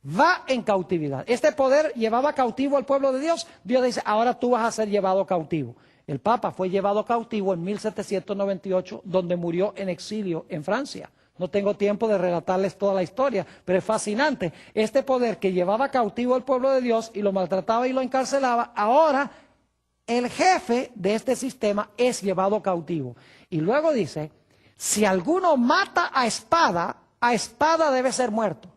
va en cautividad. Este poder llevaba cautivo al pueblo de Dios. Dios dice, ahora tú vas a ser llevado cautivo. El Papa fue llevado cautivo en 1798, donde murió en exilio en Francia. No tengo tiempo de relatarles toda la historia, pero es fascinante. Este poder que llevaba cautivo al pueblo de Dios y lo maltrataba y lo encarcelaba, ahora el jefe de este sistema es llevado cautivo. Y luego dice, si alguno mata a espada debe ser muerto.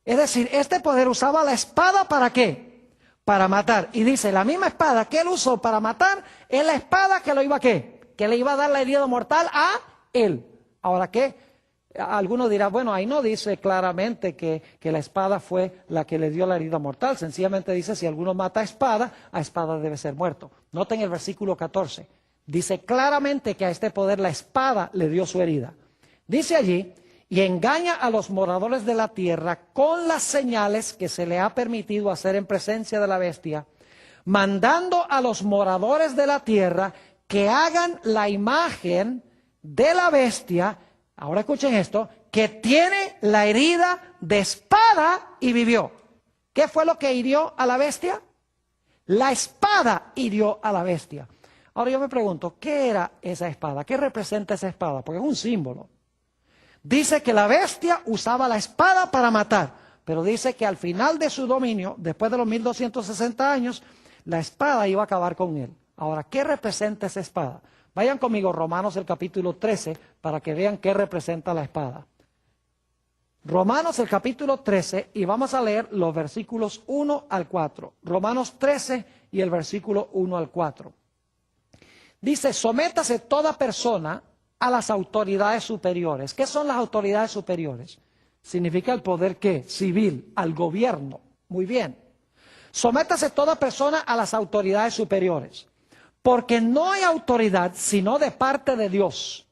Es decir, este poder usaba la espada ¿para qué? Para matar. Y dice, la misma espada que él usó para matar es la espada que lo iba a ¿qué? Que le iba a dar la herida mortal a él. Ahora, ¿qué? Algunos dirán, bueno, ahí no dice claramente que la espada fue la que le dio la herida mortal. Sencillamente dice, si alguno mata a espada debe ser muerto. Noten el versículo 14. Dice claramente que a este poder la espada le dio su herida. Dice allí, y engaña a los moradores de la tierra con las señales que se le ha permitido hacer en presencia de la bestia, mandando a los moradores de la tierra que hagan la imagen de la bestia. Ahora escuchen esto, que tiene la herida de espada y vivió. ¿Qué fue lo que hirió a la bestia? La espada hirió a la bestia. Ahora yo me pregunto, ¿qué era esa espada? ¿Qué representa esa espada? Porque es un símbolo. Dice que la bestia usaba la espada para matar, pero dice que al final de su dominio, después de los 1260 años, la espada iba a acabar con él. Ahora, ¿qué representa esa espada? Vayan conmigo, Romanos el capítulo 13, para que vean qué representa la espada. Romanos el capítulo 13, y vamos a leer los versículos 1 al 4. Romanos 13 y el versículo 1 al 4. Dice, sométase toda persona a las autoridades superiores. ¿Qué son las autoridades superiores? Significa el poder, ¿qué? Civil, al gobierno. Muy bien. Sométase toda persona a las autoridades superiores, porque no hay autoridad sino de parte de Dios,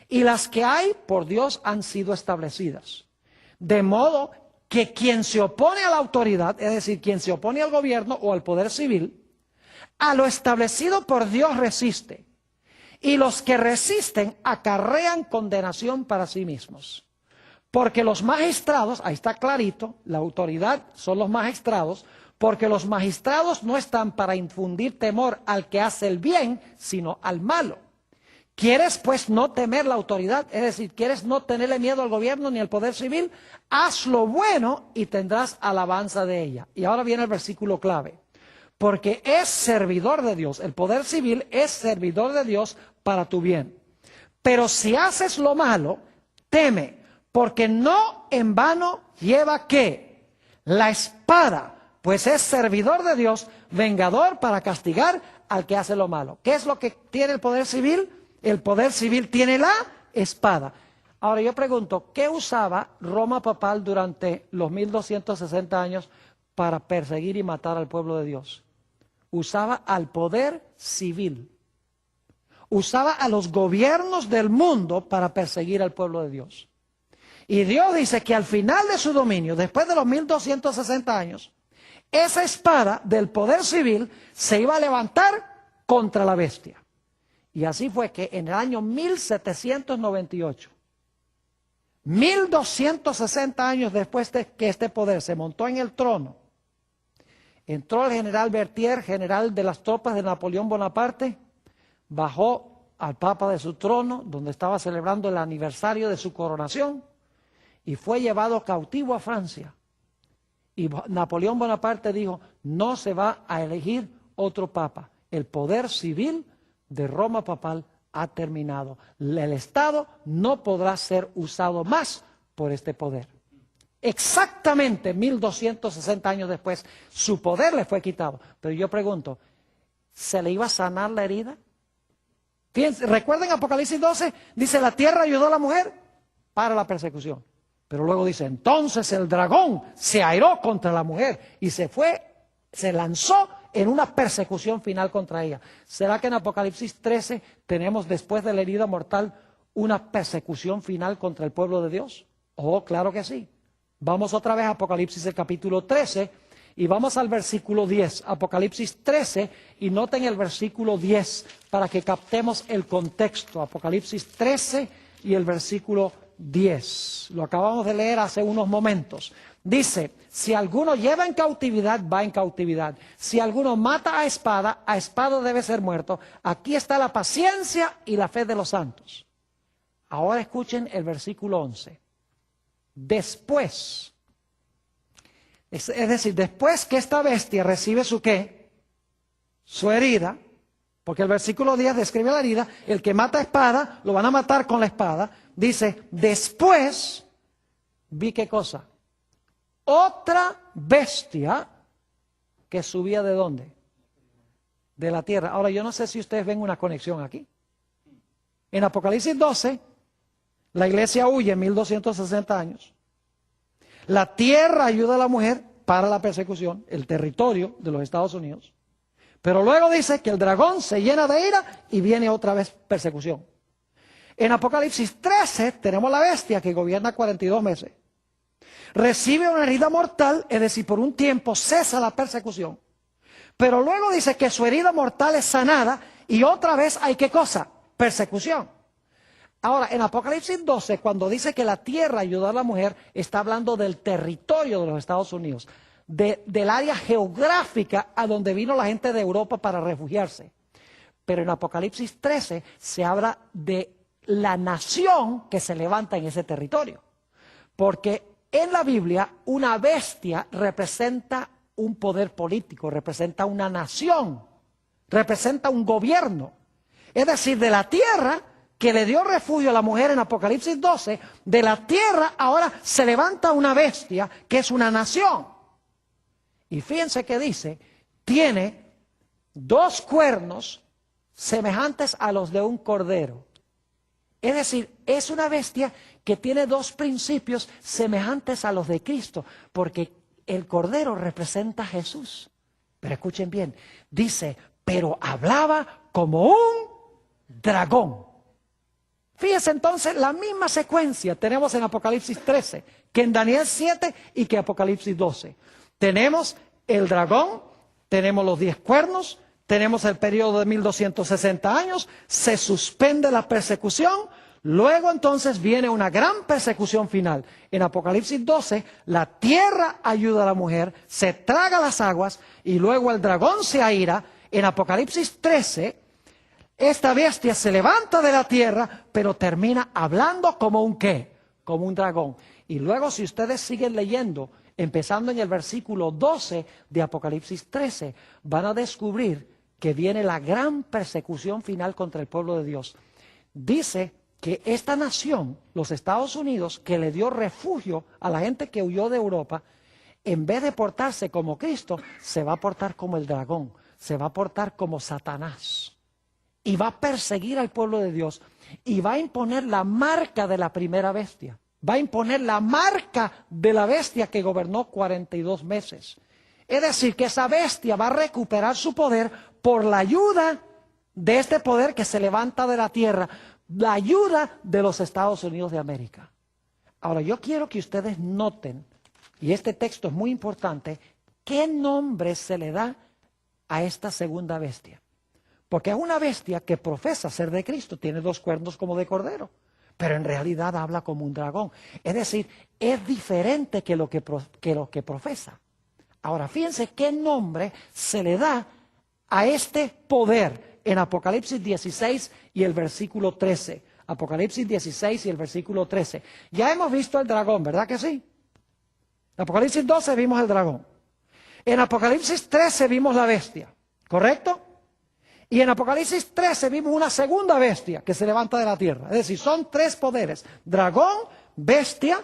y las que hay por Dios han sido establecidas. De modo que quien se opone a la autoridad, es decir, quien se opone al gobierno o al poder civil, a lo establecido por Dios resiste, y los que resisten acarrean condenación para sí mismos. Porque los magistrados, ahí está clarito, la autoridad son los magistrados, porque los magistrados no están para infundir temor al que hace el bien, sino al malo. ¿Quieres pues no temer la autoridad? Es decir, ¿quieres no tenerle miedo al gobierno ni al poder civil? Haz lo bueno y tendrás alabanza de ella. Y ahora viene el versículo clave. Porque es servidor de Dios, el poder civil es servidor de Dios para tu bien. Pero si haces lo malo, teme, porque no en vano lleva ¿qué? La espada, pues es servidor de Dios, vengador para castigar al que hace lo malo. ¿Qué es lo que tiene el poder civil? El poder civil tiene la espada. Ahora yo pregunto, ¿qué usaba Roma papal durante los 1260 años para perseguir y matar al pueblo de Dios? Usaba al poder civil. Usaba a los gobiernos del mundo para perseguir al pueblo de Dios. Y Dios dice que al final de su dominio, después de los 1260 años, esa espada del poder civil se iba a levantar contra la bestia. Y así fue que en el año 1798, 1260 años después de que este poder se montó en el trono, entró el general Berthier, general de las tropas de Napoleón Bonaparte, bajó al Papa de su trono, donde estaba celebrando el aniversario de su coronación, y fue llevado cautivo a Francia. Y Napoleón Bonaparte dijo, no se va a elegir otro papa. El poder civil de Roma papal ha terminado. El Estado no podrá ser usado más por este poder. Exactamente 1260 años después, su poder le fue quitado. Pero yo pregunto, ¿se le iba a sanar la herida? Fíjense, recuerden Apocalipsis 12, dice, la tierra ayudó a la mujer para la persecución. Pero luego dice, entonces el dragón se airó contra la mujer y se lanzó en una persecución final contra ella. ¿Será que en Apocalipsis 13 tenemos después de la herida mortal una persecución final contra el pueblo de Dios? Oh, claro que sí. Vamos otra vez a Apocalipsis el capítulo 13 y vamos al versículo 10. Apocalipsis 13 y noten el versículo 10 para que captemos el contexto. Apocalipsis 13 y el versículo 10. Lo acabamos de leer hace unos momentos. Dice, si alguno lleva en cautividad, va en cautividad. Si alguno mata a espada debe ser muerto. Aquí está la paciencia y la fe de los santos. Ahora escuchen el versículo 11. Después, es decir, después que esta bestia recibe su ¿qué? Su herida, porque el versículo 10 describe la herida, el que mata a espada, lo van a matar con la espada. Dice, después, vi ¿qué cosa? Otra bestia que subía ¿de dónde? De la tierra. Ahora, yo no sé si ustedes ven una conexión aquí. En Apocalipsis 12, la iglesia huye en 1260 años. La tierra ayuda a la mujer para la persecución, el territorio de los Estados Unidos. Pero luego dice que el dragón se llena de ira y viene otra vez persecución. En Apocalipsis 13 tenemos la bestia que gobierna 42 meses. Recibe una herida mortal, es decir, por un tiempo cesa la persecución. Pero luego dice que su herida mortal es sanada y otra vez hay ¿qué cosa? Persecución. Ahora, en Apocalipsis 12, cuando dice que la tierra ayudó a la mujer, está hablando del territorio de los Estados Unidos, del área geográfica a donde vino la gente de Europa para refugiarse. Pero en Apocalipsis 13 se habla de la nación que se levanta en ese territorio. Porque en la Biblia una bestia representa un poder político, representa una nación, representa un gobierno. Es decir, de la tierra que le dio refugio a la mujer en Apocalipsis 12, de la tierra ahora se levanta una bestia que es una nación. Y fíjense que dice, tiene 2 cuernos semejantes a los de un cordero. Es decir, es una bestia que tiene 2 principios semejantes a los de Cristo, porque el cordero representa a Jesús. Pero escuchen bien, dice, pero hablaba como un dragón. Fíjense entonces, la misma secuencia tenemos en Apocalipsis 13, que en Daniel 7 y que Apocalipsis 12. Tenemos el dragón, tenemos los 10 cuernos, tenemos el periodo de 1260 años, se suspende la persecución, luego entonces viene una gran persecución final. En Apocalipsis 12, la tierra ayuda a la mujer, se traga las aguas y luego el dragón se aira. En Apocalipsis 13, esta bestia se levanta de la tierra, pero termina hablando como un ¿qué? Como un dragón. Y luego si ustedes siguen leyendo, empezando en el versículo 12 de Apocalipsis 13, van a descubrir que viene la gran persecución final contra el pueblo de Dios. Dice que esta nación, los Estados Unidos, que le dio refugio a la gente que huyó de Europa, en vez de portarse como Cristo, se va a portar como el dragón, se va a portar como Satanás. Y va a perseguir al pueblo de Dios y va a imponer la marca de la primera bestia. Va a imponer la marca de la bestia que gobernó 42 meses. Es decir, que esa bestia va a recuperar su poder por la ayuda de este poder que se levanta de la tierra, la ayuda de los Estados Unidos de América. Ahora, yo quiero que ustedes noten, y este texto es muy importante, qué nombre se le da a esta segunda bestia. Porque es una bestia que profesa ser de Cristo, tiene 2 cuernos como de cordero, pero en realidad habla como un dragón. Es decir, es diferente que lo que profesa. Ahora, fíjense qué nombre se le da a este poder en Apocalipsis 16 y el versículo 13. Apocalipsis 16 y el versículo 13. Ya hemos visto el dragón, ¿verdad que sí? En Apocalipsis 12 vimos el dragón. En Apocalipsis 13 vimos la bestia, ¿correcto? Y en Apocalipsis 13 vimos una segunda bestia que se levanta de la tierra. Es decir, son 3 poderes: dragón, bestia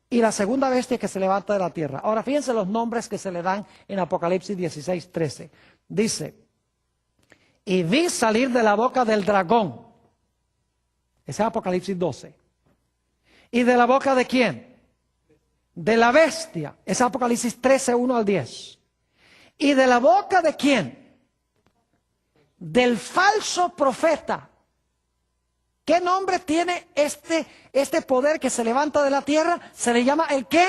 y la segunda bestia que se levanta de la tierra. Ahora fíjense los nombres que se le dan en Apocalipsis 16, 13. Dice, y vi salir de la boca del dragón. Ese es Apocalipsis 12. ¿Y de la boca de quién? De la bestia. Ese es Apocalipsis 13, 1 al 10. ¿Y de la boca de quién? Del falso profeta. ¿Qué nombre tiene este poder que se levanta de la tierra? Se le llama ¿el qué?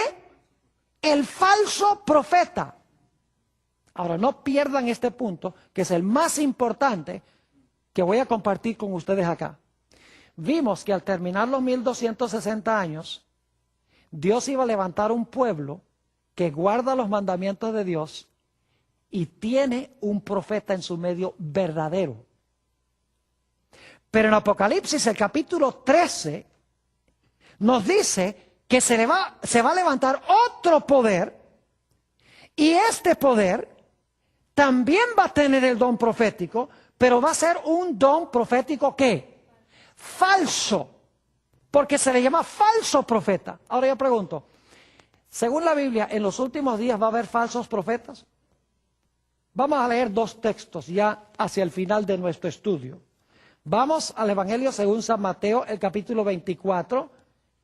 El falso profeta. Ahora, no pierdan este punto, que es el más importante que voy a compartir con ustedes acá. Vimos que al terminar los 1260 años, Dios iba a levantar un pueblo que guarda los mandamientos de Dios y tiene un profeta en su medio verdadero. Pero en Apocalipsis, el capítulo 13, nos dice que se va a levantar otro poder, y este poder también va a tener el don profético, pero va a ser un don profético ¿qué? Falso, porque se le llama falso profeta. Ahora yo pregunto, según la Biblia, ¿en los últimos días va a haber falsos profetas? Vamos a leer 2 textos ya hacia el final de nuestro estudio. Vamos al Evangelio según San Mateo, el capítulo 24,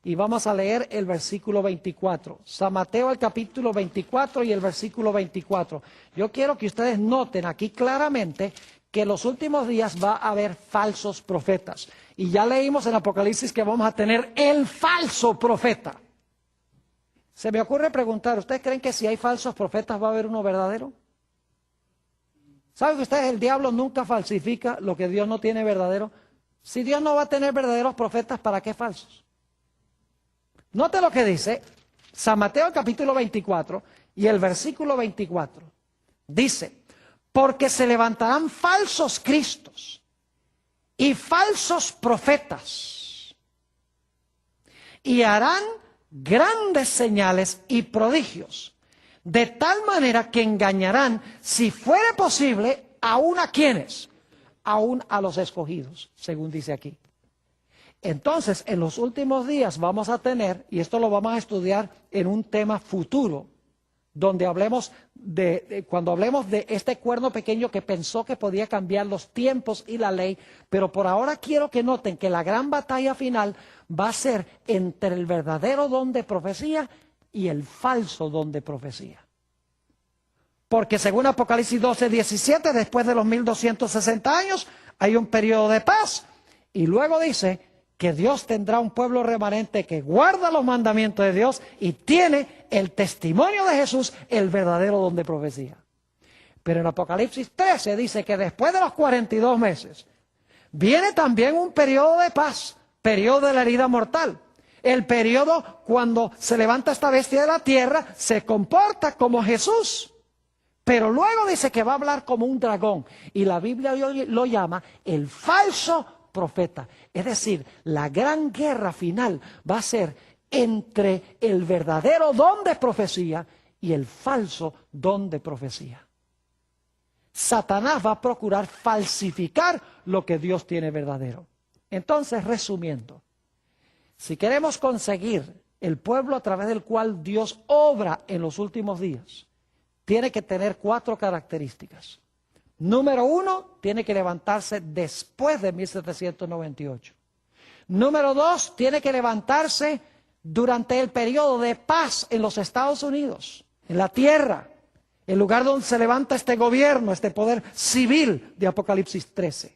y vamos a leer el versículo 24. San Mateo, el capítulo 24 y el versículo 24. Yo quiero que ustedes noten aquí claramente que en los últimos días va a haber falsos profetas. Y ya leímos en Apocalipsis que vamos a tener el falso profeta. Se me ocurre preguntar, ¿ustedes creen que si hay falsos profetas va a haber uno verdadero? ¿Saben que ustedes, el diablo nunca falsifica lo que Dios no tiene verdadero? Si Dios no va a tener verdaderos profetas, ¿para qué falsos? Note lo que dice San Mateo capítulo 24 y el versículo 24. Dice, porque se levantarán falsos cristos y falsos profetas y harán grandes señales y prodigios, de tal manera que engañarán, si fuere posible, ¿Aún a quiénes? Aún a los escogidos, según dice aquí. Entonces, en los últimos días vamos a tener, y esto lo vamos a estudiar en un tema futuro, donde hablemos cuando hablemos de este cuerno pequeño que pensó que podía cambiar los tiempos y la ley, pero por ahora quiero que noten que la gran batalla final va a ser entre el verdadero don de profecía y el falso don de profecía. Porque según Apocalipsis 12:17, después de los 1260 años, hay un periodo de paz, y luego dice que Dios tendrá un pueblo remanente que guarda los mandamientos de Dios y tiene el testimonio de Jesús, el verdadero don de profecía. Pero en Apocalipsis 13 dice que después de los 42 meses, viene también un periodo de paz, periodo de la herida mortal. El periodo cuando se levanta esta bestia de la tierra, se comporta como Jesús. Pero luego dice que va a hablar como un dragón, y la Biblia lo llama el falso profeta. Es decir, la gran guerra final va a ser entre el verdadero don de profecía y el falso don de profecía. Satanás va a procurar falsificar lo que Dios tiene verdadero. Entonces, resumiendo, si queremos conseguir el pueblo a través del cual Dios obra en los últimos días, tiene que tener 4 características. Número 1, tiene que levantarse después de 1798. Número 2, tiene que levantarse durante el periodo de paz en los Estados Unidos, en la tierra, el lugar donde se levanta este gobierno, este poder civil de Apocalipsis 13.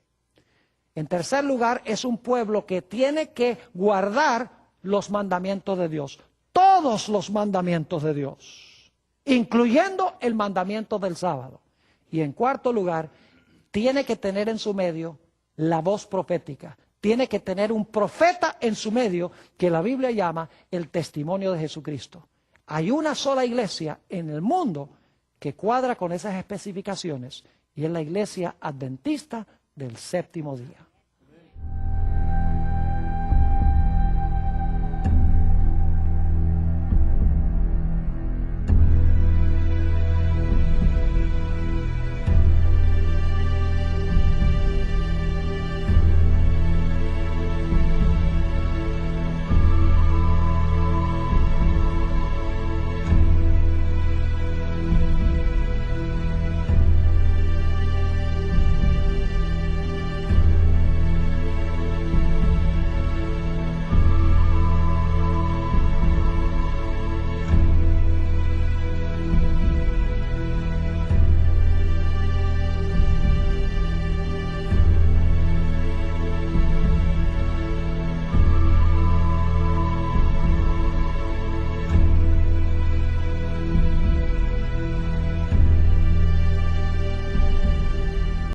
En tercer lugar, es un pueblo que tiene que guardar los mandamientos de Dios, todos los mandamientos de Dios, incluyendo el mandamiento del sábado. Y en cuarto lugar, tiene que tener en su medio la voz profética. Tiene que tener un profeta en su medio que la Biblia llama el testimonio de Jesucristo. Hay una sola iglesia en el mundo que cuadra con esas especificaciones, y es la iglesia adventista del séptimo día.